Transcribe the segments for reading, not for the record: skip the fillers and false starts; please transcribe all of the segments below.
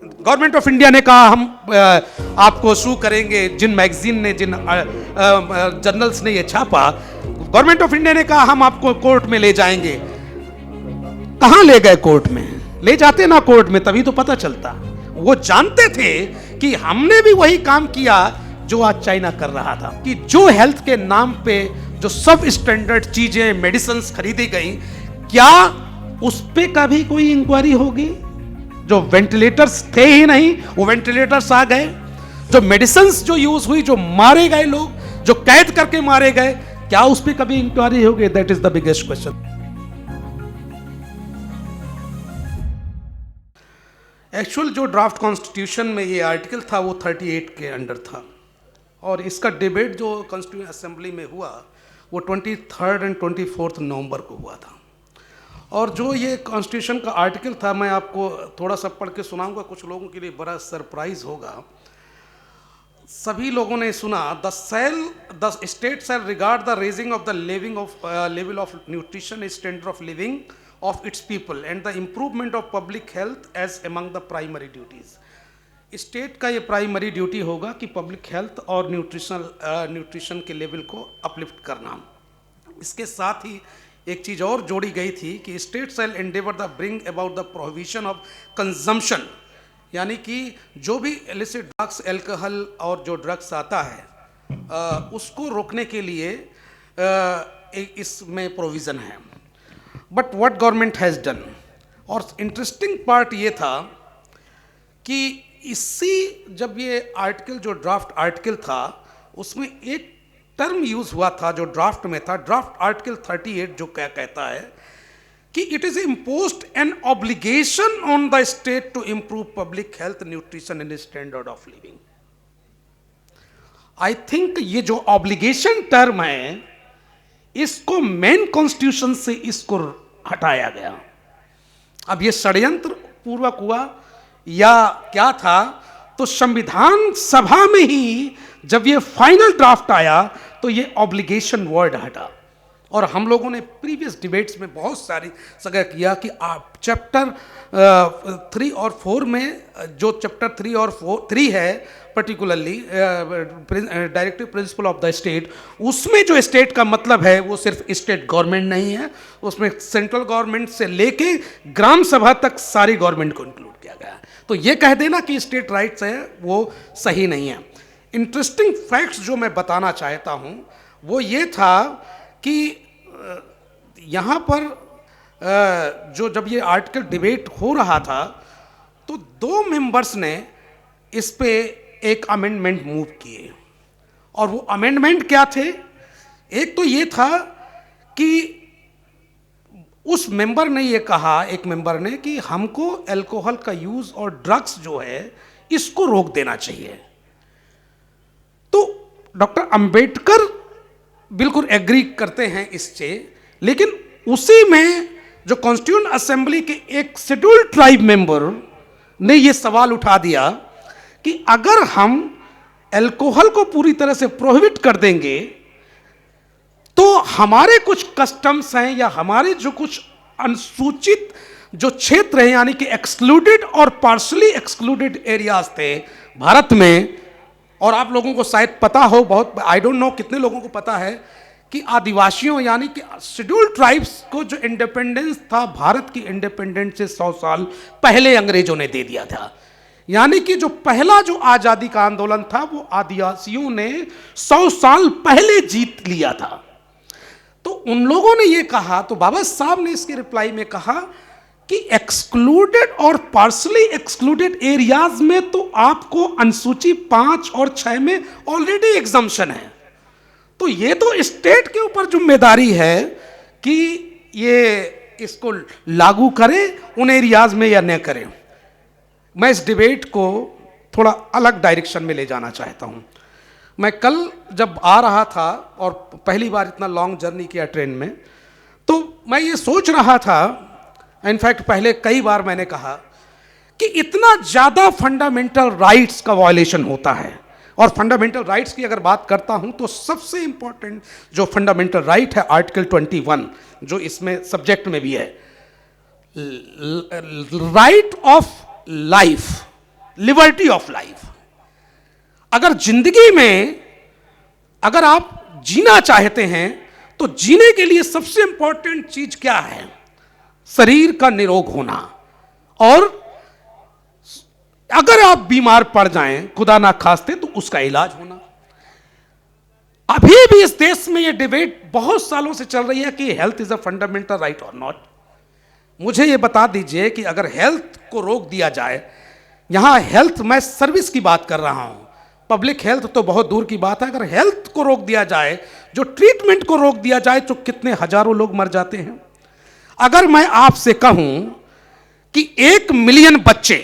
Government of India ने कहा हम आपको सू करेंगे, जिन मैगजीन ने, जिन जर्नल्स ने ये छापा, गवर्नमेंट ऑफ इंडिया ने कहा हम आपको कोर्ट में ले जाएंगे। कहां ले गए? कोर्ट में ले जाते ना, कोर्ट में, तभी तो पता चलता। वो जानते थे कि हमने भी वही काम किया जो आज चाइना कर रहा था, कि जो हेल्थ के नाम पे जो सब स्टैंडर्ड चीजें, मेडिसिन खरीदी गई, क्या उस पे कभी कोई इंक्वायरी होगी? जो वेंटिलेटर्स थे ही नहीं, वो वेंटिलेटर्स आ गए। जो मेडिसिन जो यूज हुई, जो मारे गए लोग, जो कैद करके मारे गए, क्या उस पे कभी इंक्वायरी होगी? That is the biggest question. Actual जो ड्राफ्ट कॉन्स्टिट्यूशन में ये आर्टिकल था वो 38 के अंडर था, और इसका डिबेट जो कॉन्स्टिट्यूशन असेंबली में हुआ वो 23 एंड 24 नवंबर को हुआ था। और जो ये कॉन्स्टिट्यूशन का आर्टिकल था, मैं आपको थोड़ा सा पढ़ के सुनाऊंगा, कुछ लोगों के लिए बड़ा सरप्राइज होगा। सभी लोगों ने सुना, the state shall regard the raising of the level of nutrition standard of living of its people and the improvement of public health as among the primary duties। State का ये प्राइमरी ड्यूटी होगा कि public health और nutrition के level को uplift करना। इसके साथ ही एक चीज़ और जोड़ी गई थी कि state shall Endeavour the bring about the prohibition of consumption, यानी कि जो भी इलिसिट ड्रग्स, एल्कोहल और जो ड्रग्स आता है उसको रोकने के लिए इसमें प्रोविज़न है। But what government has done, और इंटरेस्टिंग पार्ट ये था कि जब ये आर्टिकल, जो ड्राफ्ट आर्टिकल था, उसमें एक टर्म यूज हुआ था जो ड्राफ्ट में था, ड्राफ्ट आर्टिकल 38, जो क्या कहता है कि it is imposed an obligation on the state to improve public health, nutrition and standard of living. I think ये जो ऑब्लिगेशन टर्म है, इसको मेन कॉन्स्टिट्यूशन से इसको हटाया गया। अब ये षड्यंत्र पूर्वक हुआ या क्या था, तो संविधान सभा में ही जब ये फाइनल ड्राफ्ट आया तो ये ऑब्लिगेशन वर्ड हटा। और हम लोगों ने प्रीवियस डिबेट्स में बहुत सारी जगह किया कि आप चैप्टर 3 और 4 में, जो चैप्टर 3 और 3 है particularly directive principle of the state, उसमें जो स्टेट का मतलब है वो सिर्फ स्टेट गवर्नमेंट नहीं है, उसमें सेंट्रल गवर्नमेंट से लेके ग्राम सभा तक सारी गवर्नमेंट को इंक्लूड किया गया है। तो ये कह देना कि स्टेट राइट्स है वो सही नहीं है। इंटरेस्टिंग फैक्ट्स जो मैं बताना चाहता हूँ वो ये था कि यहाँ पर जब ये आर्टिकल डिबेट हो रहा था तो 2 मेंबर्स ने इस पे एक अमेंडमेंट मूव किए, और वो अमेंडमेंट क्या थे? एक तो ये था कि उस मेंबर ने ये कहा, एक मेंबर ने, कि हमको अल्कोहल का यूज और ड्रग्स जो है इसको रोक देना चाहिए। तो डॉक्टर अंबेडकर बिल्कुल एग्री करते हैं इससे, लेकिन उसी में जो कॉन्स्टिट्यूएंट असेंबली के एक शेड्यूल्ड ट्राइब मेंबर ने यह सवाल उठा दिया कि अगर हम अल्कोहल को पूरी तरह से प्रोहिबिट कर देंगे तो हमारे कुछ कस्टम्स हैं या हमारे जो कुछ अनुसूचित जो क्षेत्र हैं, यानी कि एक्सक्लूडेड और पार्शली एक्सक्लूडेड एरियाज थे भारत में, और आप लोगों को शायद पता हो, बहुत आई डोंट नो कितने लोगों को पता है कि आदिवासियों यानी कि शेड्यूल्ड ट्राइब्स को जो इंडिपेंडेंस था, भारत की इंडिपेंडेंस से 100 साल पहले अंग्रेजों ने दे दिया था। यानी कि जो पहला जो आज़ादी का आंदोलन था वो आदिवासियों ने 100 साल पहले जीत लिया था। तो उन लोगों ने ये कहा, तो बाबा साहब ने इसके रिप्लाई में कहा कि एक्सक्लूडेड और पार्शली एक्सक्लूडेड एरियाज में तो आपको अनुसूची 5 और 6 में ऑलरेडी एग्जम्पशन है, तो ये तो स्टेट के ऊपर जिम्मेदारी है कि ये इसको लागू करे उन एरियाज में या न करें। मैं इस डिबेट को थोड़ा अलग डायरेक्शन में ले जाना चाहता हूं। मैं कल जब आ रहा था और पहली बार इतना लॉन्ग जर्नी किया ट्रेन में, तो मैं ये सोच रहा था, इनफैक्ट पहले कई बार मैंने कहा कि इतना ज़्यादा फंडामेंटल राइट्स का वायलेशन होता है, और फंडामेंटल राइट्स की अगर बात करता हूं तो सबसे इंपॉर्टेंट जो फंडामेंटल राइट है आर्टिकल 21, जो इसमें सब्जेक्ट में भी है, right of life, liberty of life. अगर जिंदगी में अगर आप जीना चाहते हैं तो जीने के लिए सबसे इंपॉर्टेंट चीज क्या है? शरीर का निरोग होना, और अगर आप बीमार पड़ जाएं खुदा ना खास्ते तो उसका इलाज होना। अभी भी इस देश में यह डिबेट बहुत सालों से चल रही है कि health is a fundamental right और नॉट। मुझे यह बता दीजिए कि अगर हेल्थ को रोक दिया जाए, यहां हेल्थ, मैं सर्विस की बात कर रहा हूं, पब्लिक हेल्थ तो बहुत दूर की बात है, अगर हेल्थ को रोक दिया जाए, जो ट्रीटमेंट को रोक दिया जाए, तो कितने हजारों लोग मर जाते हैं। अगर मैं आपसे कहूं कि 1 मिलियन बच्चे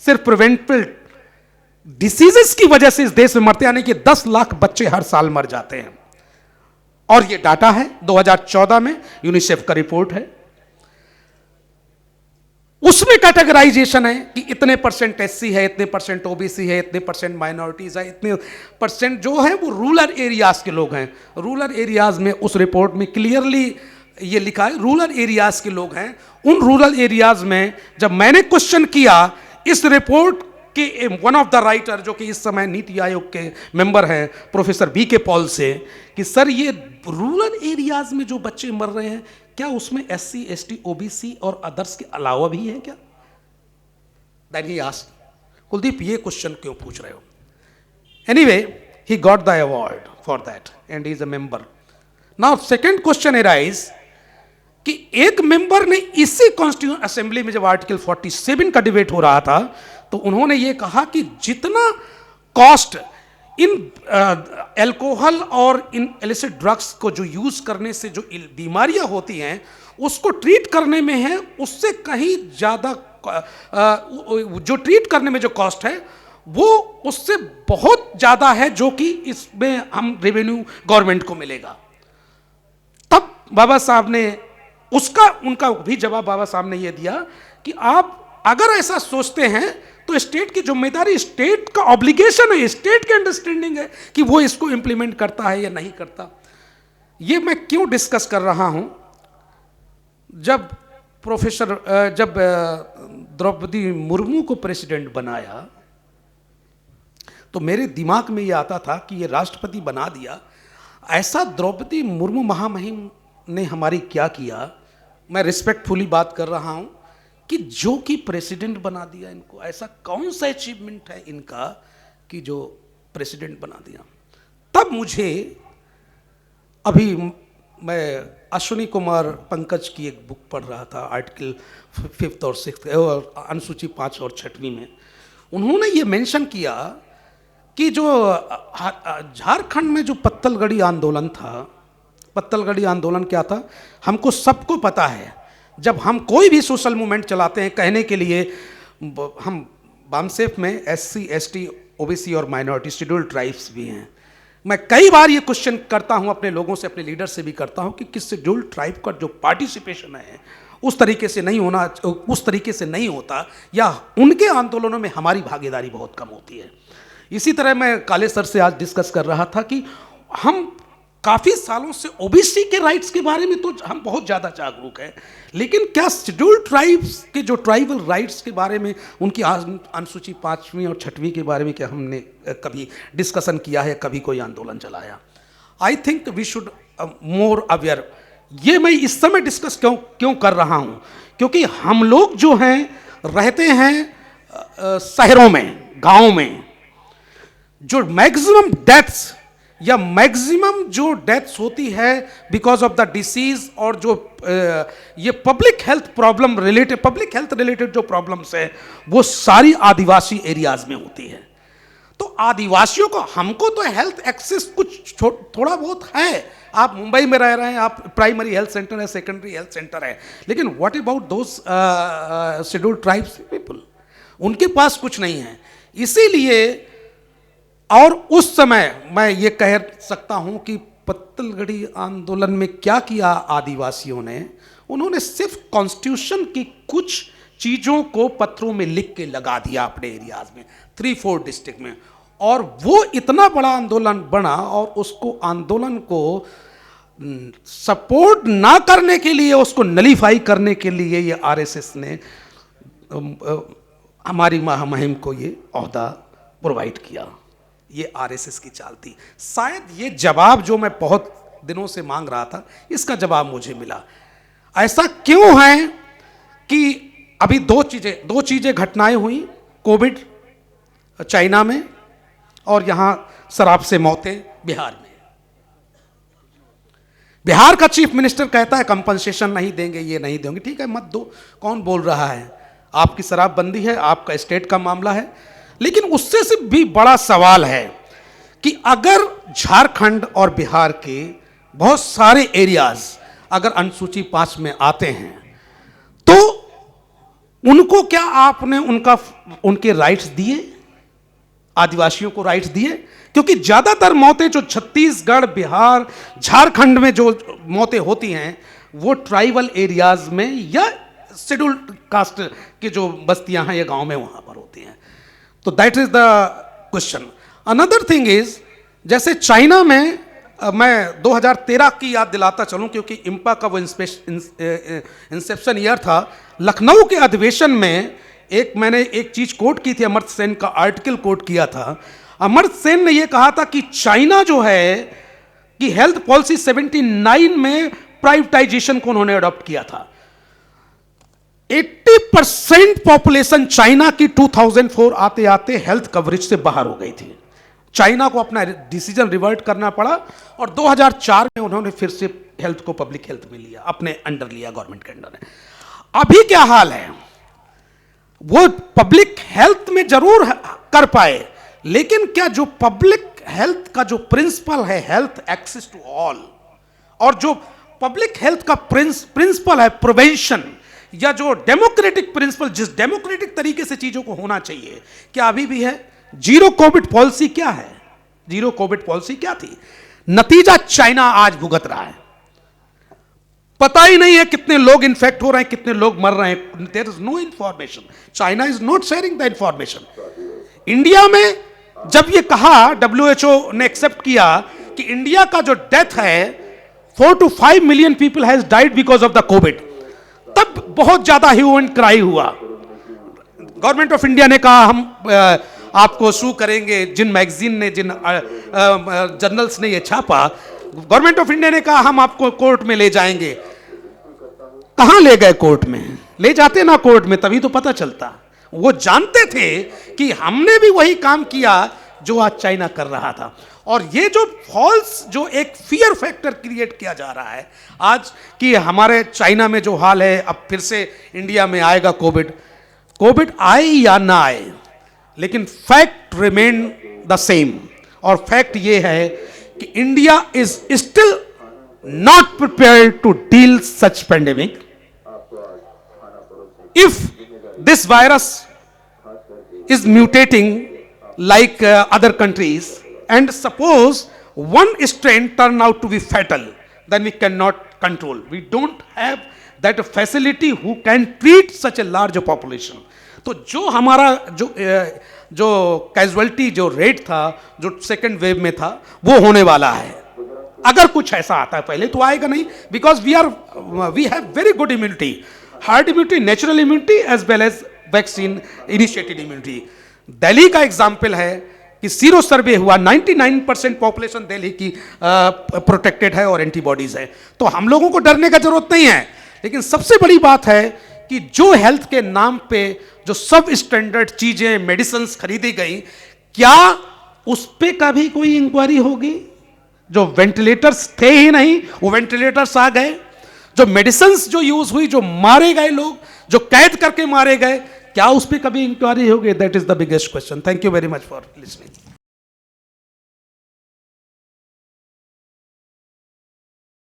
सिर्फ प्रिवेंटिव डिसीजेस की वजह से इस देश में मरते, यानी कि 10 लाख बच्चे हर साल मर जाते हैं, और यह डाटा है 2014 में यूनिसेफ का रिपोर्ट है, उसमें कैटेगराइजेशन है कि इतने परसेंट एससी है, इतने परसेंट ओबीसी है, इतने परसेंट माइनॉरिटीज है, इतने परसेंट जो है वो रूरल एरियाज के लोग हैं। रूरल एरियाज में उस रिपोर्ट में क्लियरली ये लिखा है रूरल एरियाज के लोग हैं। उन रूरल एरियाज में जब मैंने क्वेश्चन किया इस रिपोर्ट के वन ऑफ द राइटर, जो कि इस समय नीति आयोग के मेंबर हैं, प्रोफेसर बी के पॉल से, कि सर ये रूरल एरियाज में जो बच्चे मर रहे हैं, क्या उसमें एससी, एसटी, ओबीसी और अदर्स के अलावा भी है क्या? देन ही आस्क्ड, कुलदीप ये क्वेश्चन क्यों पूछ रहे हो? Anyway, he got the award for that and he is a member. Now second question arise कि एक मेंबर ने इसी कॉन्स्टिट्यूएंट असेंबली में जब आर्टिकल 47 का डिबेट हो रहा था, तो उन्होंने ये कहा कि जितना कॉस्ट इन अल्कोहल और इन इलिसिट ड्रग्स को जो यूज करने से जो बीमारियां होती हैं उसको ट्रीट करने में है, उससे कहीं ज्यादा जो ट्रीट करने में जो कॉस्ट है वो उससे बहुत ज्यादा है, जो कि इसमें हम रेवेन्यू गवर्नमेंट को मिलेगा। तब बाबा साहब ने उनका भी जवाब बाबा साहब ने यह दिया कि आप अगर ऐसा सोचते हैं तो स्टेट की जिम्मेदारी, स्टेट का ऑब्लिगेशन है, स्टेट की अंडरस्टैंडिंग है कि वो इसको इंप्लीमेंट करता है या नहीं करता। ये मैं क्यों डिस्कस कर रहा हूं? जब द्रौपदी मुर्मू को प्रेसिडेंट बनाया तो मेरे दिमाग में ये आता था कि ये राष्ट्रपति बना दिया, ऐसा द्रौपदी मुर्मू महामहिम ने हमारी क्या किया, मैं रिस्पेक्टफुली बात कर रहा हूं, कि जो कि प्रेसिडेंट बना दिया इनको। ऐसा कौन सा अचीवमेंट है इनका कि जो प्रेसिडेंट बना दिया? तब मुझे, अभी मैं अश्विनी कुमार पंकज की एक बुक पढ़ रहा था, आर्टिकल 5 और 6 और अनुसूची 5 और 6वीं में उन्होंने ये मेंशन किया कि जो झारखंड में जो पत्तलगड़ी आंदोलन था, पत्तलगड़ी आंदोलन क्या था हमको सबको पता है। जब हम कोई भी सोशल मूवमेंट चलाते हैं, कहने के लिए हम बामसेफ में एससी, एसटी, ओबीसी और माइनॉरिटी शेड्यूल ट्राइब्स भी हैं। मैं कई बार ये क्वेश्चन करता हूं अपने लोगों से, अपने लीडर से भी करता हूं कि किस शेड्यूल ट्राइब का जो पार्टिसिपेशन है उस तरीके से नहीं होना, उस तरीके से नहीं होता, या उनके आंदोलनों में हमारी भागीदारी बहुत कम होती है। इसी तरह मैं काले सर से आज डिस्कस कर रहा था कि हम काफी सालों से ओबीसी के राइट्स के बारे में तो हम बहुत ज्यादा जागरूक हैं, लेकिन क्या शेड्यूल ट्राइब्स के जो ट्राइबल राइट्स के बारे में, उनकी अनुसूची 5वीं और 6वीं के बारे में क्या हमने कभी डिस्कशन किया है, कभी कोई आंदोलन चलाया? I think we should more aware. ये मैं इस समय डिस्कस क्यों कर रहा हूं? क्योंकि हम लोग जो हैं रहते हैं शहरों में, गांव में, जो मैक्सिमम डेथ्स या मैक्सिमम जो डेथ्स होती है बिकॉज ऑफ द डिसीज, और जो ये पब्लिक हेल्थ रिलेटेड जो प्रॉब्लम्स है वो सारी आदिवासी एरियाज में होती है। तो आदिवासियों को, हमको तो हेल्थ एक्सेस कुछ थोड़ा बहुत है, आप मुंबई में रह रहे हैं, आप प्राइमरी हेल्थ सेंटर है, सेकेंडरी हेल्थ सेंटर है, लेकिन what about those schedule tribes people? उनके पास कुछ नहीं है। इसीलिए, और उस समय मैं ये कह सकता हूं कि पत्तलगड़ी आंदोलन में क्या किया आदिवासियों ने, उन्होंने सिर्फ कॉन्स्टिट्यूशन की कुछ चीजों को पत्रों में लिख के लगा दिया अपने एरियाज में, 3-4 डिस्ट्रिक्ट में, और वो इतना बड़ा आंदोलन बना, और उसको आंदोलन को सपोर्ट ना करने के लिए, उसको नलीफाई करने के लिए ये आरएसएस ने हमारी महामहिम को ये ओहदा प्रोवाइड किया। ये आरएसएस की चाल थी। शायद ये जवाब जो मैं बहुत दिनों से मांग रहा था, इसका जवाब मुझे मिला। ऐसा क्यों है कि अभी दो चीजें घटनाएं हुई, कोविड चाइना में और यहां शराब से मौतें बिहार में। बिहार का चीफ मिनिस्टर कहता है कंपनसेशन नहीं देंगे, ये नहीं देंगे। ठीक है, मत दो, कौन बोल रहा है? आपकी शराबबंदी है, आपका स्टेट का मामला है। लेकिन उससे से भी बड़ा सवाल है कि अगर झारखंड और बिहार के बहुत सारे एरियाज अगर अनुसूची 5 में आते हैं तो उनको क्या आपने उनके राइट्स दिए? आदिवासियों को राइट्स दिए? क्योंकि ज्यादातर मौतें जो छत्तीसगढ़, बिहार, झारखंड में जो मौतें होती हैं वो ट्राइबल एरियाज में या शेड्यूल्ड कास्ट की जो बस्तियां हैं या गांव में वहां पर होती हैं। तो that is the question. Another thing is, जैसे चाइना में मैं 2013 की याद दिलाता चलूं क्योंकि इम्पा का वो इंसेप्शन ईयर था। लखनऊ के अधिवेशन में मैंने एक चीज कोट की थी, अमर्त्य सेन का आर्टिकल कोट किया था। अमर्त्य सेन ने यह कहा था कि चाइना जो है कि हेल्थ पॉलिसी 79 में प्राइवेटाइजेशन को उन्होंने अडॉप्ट किया था। 80% पॉपुलेशन चाइना की 2004 आते आते हेल्थ कवरेज से बाहर हो गई थी। चाइना को अपना डिसीजन रिवर्ट करना पड़ा और 2004 में उन्होंने फिर से हेल्थ को पब्लिक हेल्थ में लिया, अपने अंडर लिया, गवर्नमेंट के अंडर है। अभी क्या हाल है? वो पब्लिक हेल्थ में जरूर कर पाए, लेकिन क्या जो पब्लिक हेल्थ का जो प्रिंसिपल है, हेल्थ एक्सेस टू ऑल, और जो पब्लिक हेल्थ का प्रिंसिपल है प्रिवेंशन, या जो डेमोक्रेटिक प्रिंसिपल, जिस डेमोक्रेटिक तरीके से चीजों को होना चाहिए, क्या अभी भी है? जीरो कोविड पॉलिसी क्या है? जीरो कोविड पॉलिसी क्या थी? नतीजा चाइना आज भुगत रहा है। पता ही नहीं है कितने लोग इन्फेक्ट हो रहे हैं, कितने लोग मर रहे हैं। There is no information. China is not sharing the information. India में जब ये कहा, WHO ने एक्सेप्ट किया कि इंडिया का जो डेथ है 4 to 5 million people has died because of the Covid, तब बहुत ज्यादा ह्यू एंड क्राई हुआ। गवर्नमेंट ऑफ इंडिया ने कहा हम आपको सू करेंगे। जिन मैगजीन ने, जिन जर्नल्स ने ये छापा, गवर्नमेंट ऑफ इंडिया ने कहा हम आपको कोर्ट में ले जाएंगे। कहां ले गए? कोर्ट में ले जाते ना, कोर्ट में, तभी तो पता चलता। वो जानते थे कि हमने भी वही काम किया जो आज चाइना कर रहा था। और ये जो फॉल्स, जो एक फियर फैक्टर क्रिएट किया जा रहा है आज कि हमारे चाइना में जो हाल है, अब फिर से इंडिया में आएगा कोविड। कोविड आए या ना आए, लेकिन फैक्ट रिमेन द सेम। और फैक्ट ये है कि India is still not prepared to deal such pandemic. If this virus is mutating like other countries, and suppose one strain turn out to be fatal, then we cannot control. We don't have that facility who can treat such a large population. तो जो हमारा जो casualty जो rate था, जो second wave में था, वो होने वाला है। अगर कुछ ऐसा आता है, पहले तो आएगा नहीं, because we have very good immunity, hard immunity, natural immunity as well as vaccine initiated immunity. Delhi का एग्जाम्पल है कि सीरो सर्वे हुआ, 99% पॉपुलेशन दिल्ली की प्रोटेक्टेड है और एंटीबॉडीज है। तो हम लोगों को डरने का जरूरत नहीं है। लेकिन सबसे बड़ी बात है कि जो हेल्थ के नाम पे जो सब स्टैंडर्ड चीजें, मेडिसिन खरीदी गई, क्या उस पे कभी कोई इंक्वायरी होगी? जो वेंटिलेटर्स थे ही नहीं, वो वेंटिलेटर्स आ गए। जो मेडिसिन जो यूज हुई, जो मारे गए लोग, जो कैद करके मारे गए, क्या उस पर कभी इंक्वायरी होगी? That is the biggest question. Thank you very much for listening.